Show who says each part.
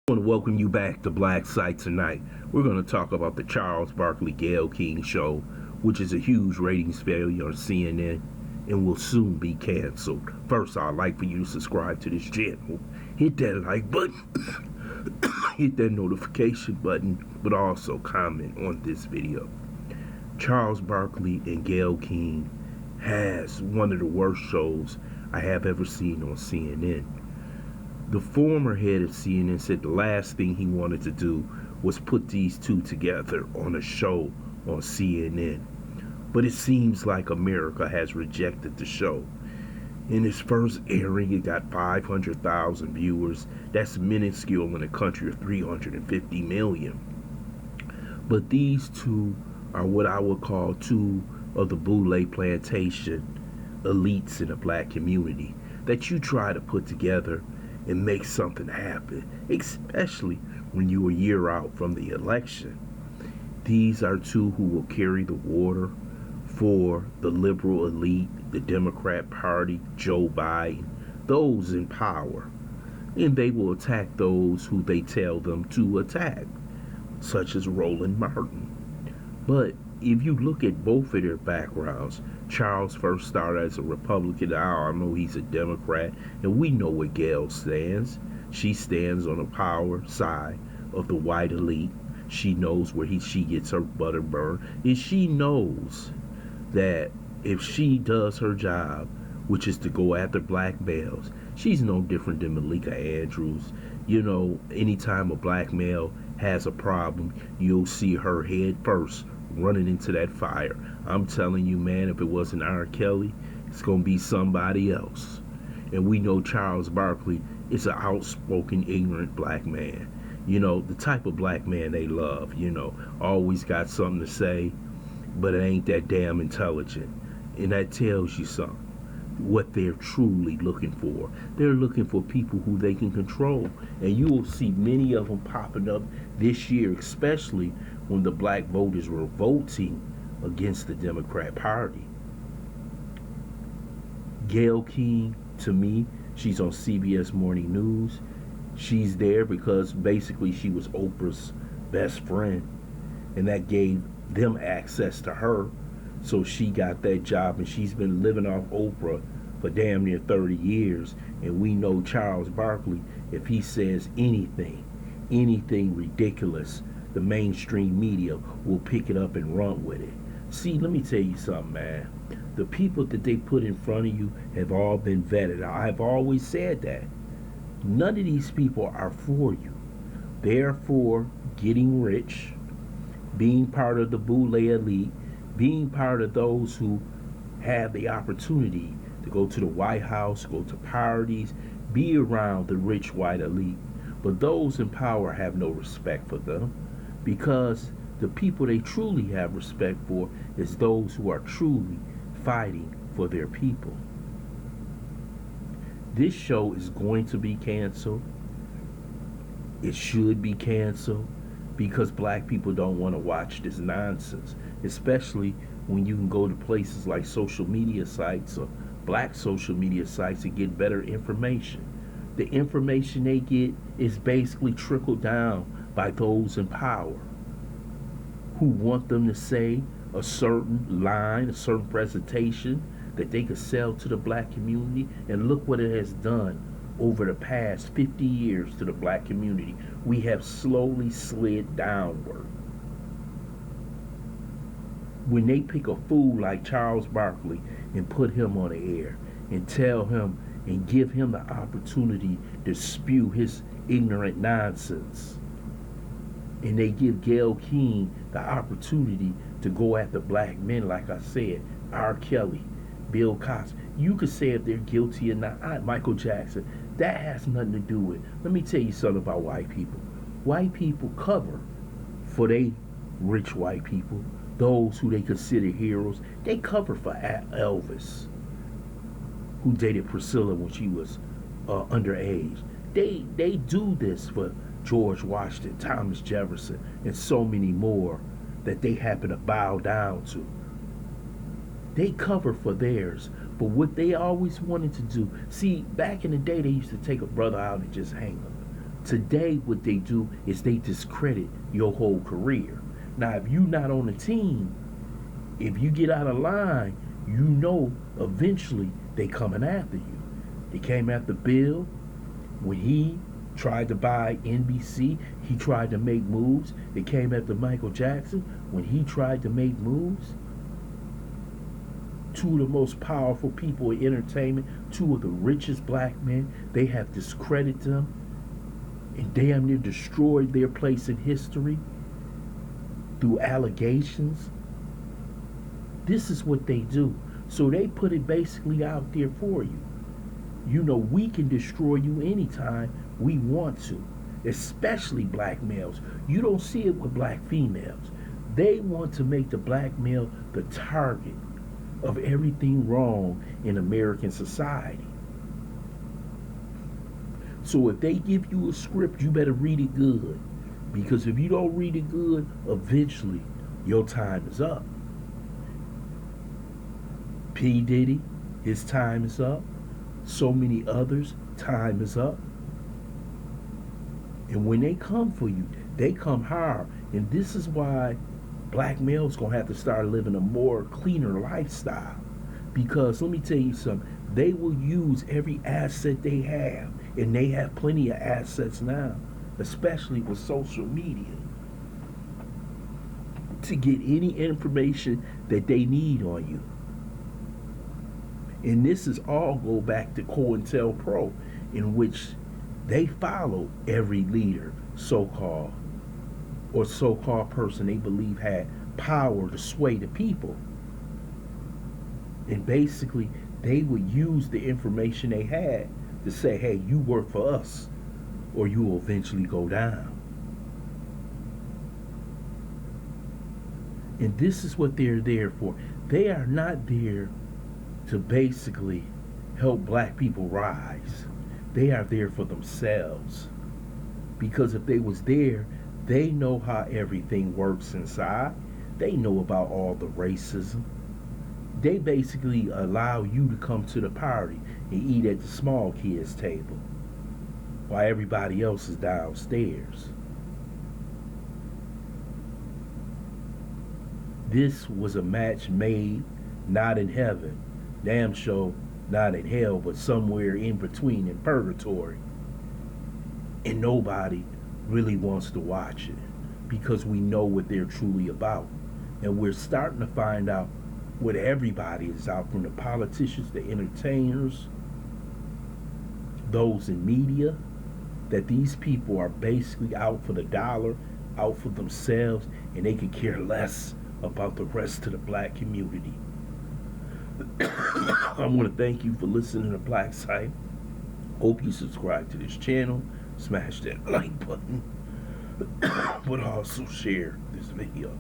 Speaker 1: I want to welcome you back to BLACKSITE tonight. We're going to talk about the Charles Barkley Gayle King show, which is a huge ratings failure on CNN and will soon be canceled. First, I'd like for you to subscribe to this channel. Hit that like button, hit that notification button, but also comment on this video. Charles Barkley and Gayle King has one of the worst shows I have ever seen on CNN. The former head of CNN said the last thing he wanted to do was put these two together on a show on CNN. But it seems like America has rejected the show. In its first airing, it got 500,000 viewers. That's minuscule in a country of 350 million. But these two are what I would call two of the boule plantation elites in the black community that you try to put together and make something happen, especially when you're a year out from the election. These are two who will carry the water for the liberal elite, the Democrat Party, Joe Biden, those in power. And they will attack those who they tell them to attack, such as Roland Martin. But if you look at both of their backgrounds, Charles first started as a Republican. I know he's a Democrat, and we know where Gayle stands. She stands on the power side of the white elite. She knows where she gets her butter burned, and she knows that if she does her job, which is to go after black males, she's no different than Malika Andrews. You know, anytime a black male has a problem, you'll see her head first running into that fire. I'm telling you, man, if it wasn't R. Kelly, it's going to be somebody else. And we know Charles Barkley is an outspoken, ignorant black man. You know, the type of black man they love, you know, always got something to say, but it ain't that damn intelligent. And that tells you something, what they're truly looking for. They're looking for people who they can control. And you will see many of them popping up this year, especially when the black voters were voting against the Democrat Party. Gayle King, to me, she's on CBS Morning News. She's there because basically she was Oprah's best friend, and that gave them access to her. So she got that job, and she's been living off Oprah for damn near 30 years. And we know Charles Barkley, if he says anything ridiculous, the mainstream media will pick it up and run with it. See, let me tell you something, man. The people that they put in front of you have all been vetted. I've always said that. None of these people are for you. They're for getting rich, being part of the boule elite, being part of those who have the opportunity to go to the White House, go to parties, be around the rich white elite. But those in power have no respect for them, because the people they truly have respect for is those who are truly fighting for their people. This show is going to be canceled. It should be canceled because black people don't want to watch this nonsense, especially when you can go to places like social media sites or black social media sites and get better information. The information they get is basically trickled down by those in power who want them to say a certain line, a certain presentation that they could sell to the black community. And look what it has done over the past 50 years to the black community. We have slowly slid downward. When they pick a fool like Charles Barkley and put him on the air and tell him and give him the opportunity to spew his ignorant nonsense, and they give Gayle King the opportunity to go after black men, like I said, R. Kelly, Bill Cosby. You could say if they're guilty or not. Michael Jackson. That has nothing to do with it. Let me tell you something about white people. White people cover for they rich white people, those who they consider heroes. They cover for Elvis, who dated Priscilla when she was underage. They do this for George Washington, Thomas Jefferson, and so many more that they happen to bow down to. They cover for theirs, but what they always wanted to do, see, back in the day, they used to take a brother out and just hang him. Today, what they do is they discredit your whole career. Now, if you're not on the team, if you get out of line, you know eventually they coming after you. They came after Bill when he tried to buy NBC. He tried to make moves. They came after Michael Jackson when he tried to make moves. Two of the most powerful people in entertainment, two of the richest black men, they have discredited them and damn near destroyed their place in history through allegations. This is what they do. So they put it basically out there for you. You know, we can destroy you anytime we want to, especially black males. You don't see it with black females. They want to make the black male the target of everything wrong in American society. So if they give you a script, you better read it good. Because if you don't read it good, eventually your time is up. P. Diddy, his time is up. So many others, time is up. And when they come for you, they come hard. And this is why black males gonna have to start living a more cleaner lifestyle. Because let me tell you something, they will use every asset they have. And they have plenty of assets now, especially with social media, to get any information that they need on you. And this is all go back to COINTELPRO, in which they follow every leader, so-called, or so-called person they believe had power to sway the people. And basically, they would use the information they had to say, hey, you work for us, or you will eventually go down. And this is what they're there for. They are not there to basically help black people rise. They are there for themselves. Because if they was there, they know how everything works inside. They know about all the racism. They basically allow you to come to the party and eat at the small kids' table while everybody else is downstairs. This was a match made not in heaven, damn sure not in hell, but somewhere in between in purgatory. And nobody really wants to watch it because we know what they're truly about. And we're starting to find out what everybody is out, from the politicians, the entertainers, those in media, that these people are basically out for the dollar, out for themselves, and they could care less about the rest of the black community. I want to thank you for listening to BLACKSITE. Hope you subscribe to this channel, smash that like button, but also share this video.